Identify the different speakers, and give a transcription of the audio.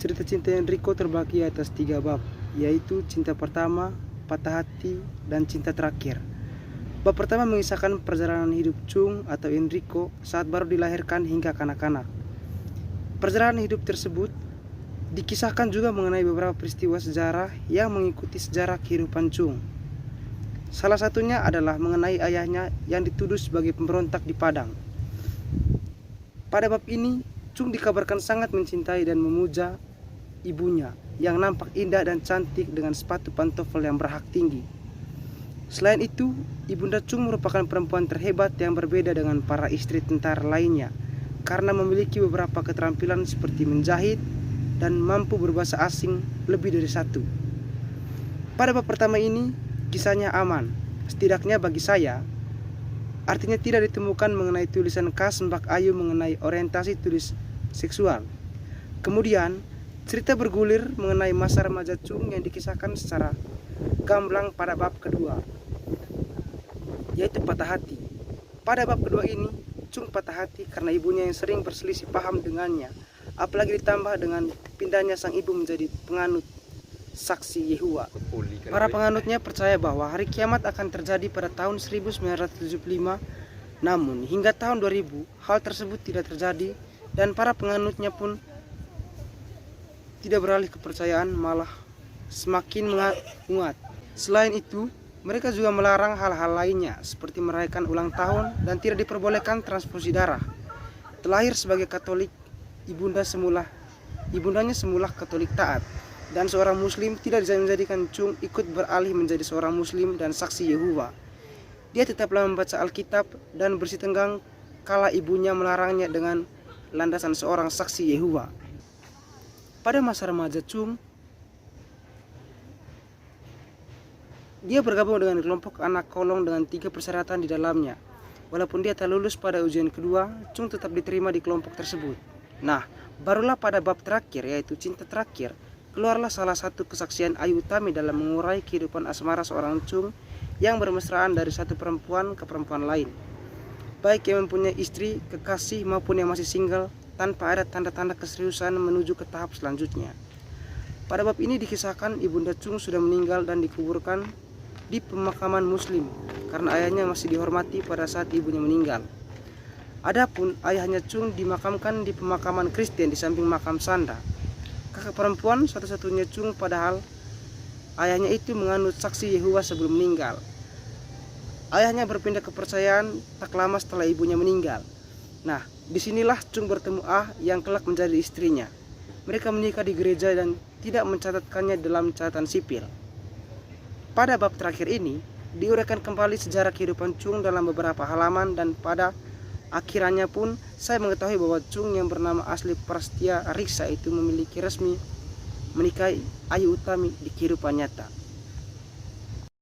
Speaker 1: Cerita cinta Enrico terbagi atas 3 bab, yaitu cinta pertama, patah hati, dan cinta terakhir. Bab pertama mengisahkan perjalanan hidup Chung atau Enrico saat baru dilahirkan hingga kanak-kanak. Perjalanan hidup tersebut dikisahkan juga mengenai beberapa peristiwa sejarah yang mengikuti sejarah kehidupan Chung. Salah satunya adalah mengenai ayahnya yang dituduh sebagai pemberontak di Padang. Pada bab ini, Chung dikabarkan sangat mencintai dan memuja ibunya yang nampak indah dan cantik dengan sepatu pantofel yang berhak tinggi. Selain itu, Ibunda Chung merupakan perempuan terhebat yang berbeda dengan para istri tentara lainnya karena memiliki beberapa keterampilan seperti menjahit dan mampu berbahasa asing lebih dari satu. Pada bab pertama ini, kisahnya aman, setidaknya bagi saya. Artinya tidak ditemukan mengenai tulisan khas Mbak Ayu mengenai orientasi tulis seksual. Kemudian, cerita bergulir mengenai masa remaja Chung yang dikisahkan secara gamblang pada bab kedua, yaitu patah hati. Pada bab kedua ini, Chung patah hati karena ibunya yang sering berselisih paham dengannya, apalagi ditambah dengan pindahnya sang ibu menjadi penganut saksi Yehova. Para penganutnya percaya bahwa hari kiamat akan terjadi pada tahun 1975, namun hingga tahun 2000 hal tersebut tidak terjadi dan para penganutnya pun tidak beralih kepercayaan, malah semakin menguat. Selain itu, mereka juga melarang hal-hal lainnya seperti merayakan ulang tahun dan tidak diperbolehkan transfusi darah. Terlahir sebagai Katolik, ibundanya semula Katolik taat dan seorang Muslim, tidak menjadikan Chung ikut beralih menjadi seorang Muslim dan saksi Yehova. Dia tetaplah membaca Alkitab dan bersih tenggang kala ibunya melarangnya dengan landasan seorang saksi Yehova. Pada masa remaja Chung, dia bergabung dengan kelompok anak kolong dengan 3 persyaratan di dalamnya. Walaupun dia tak lulus pada ujian kedua, Chung tetap diterima di kelompok tersebut. Nah, barulah pada bab terakhir, yaitu cinta terakhir, keluarlah salah satu kesaksian Ayu Utami dalam mengurai kehidupan asmara seorang Chung yang bermesraan dari satu perempuan ke perempuan lain, baik yang mempunyai istri, kekasih maupun yang masih single, tanpa ada tanda-tanda keseriusan menuju ke tahap selanjutnya. Pada bab ini dikisahkan Ibunda Chung sudah meninggal dan dikuburkan di pemakaman Muslim karena ayahnya masih dihormati pada saat ibunya meninggal. Adapun ayahnya Chung dimakamkan di pemakaman Kristen di samping makam Sanda. Kakak perempuan satu-satunya Chung, padahal ayahnya itu menganut saksi Yehova sebelum meninggal. Ayahnya berpindah kepercayaan tak lama setelah ibunya meninggal. Nah, disinilah Chung bertemu Ah yang kelak menjadi istrinya. Mereka menikah di gereja dan tidak mencatatkannya dalam catatan sipil. Pada bab terakhir ini, diuraikan kembali sejarah kehidupan Chung dalam beberapa halaman dan pada akhirnya pun saya mengetahui bahwa Chung yang bernama asli Prastia Riksa itu memiliki resmi menikahi Ayu Utami di kehidupan nyata.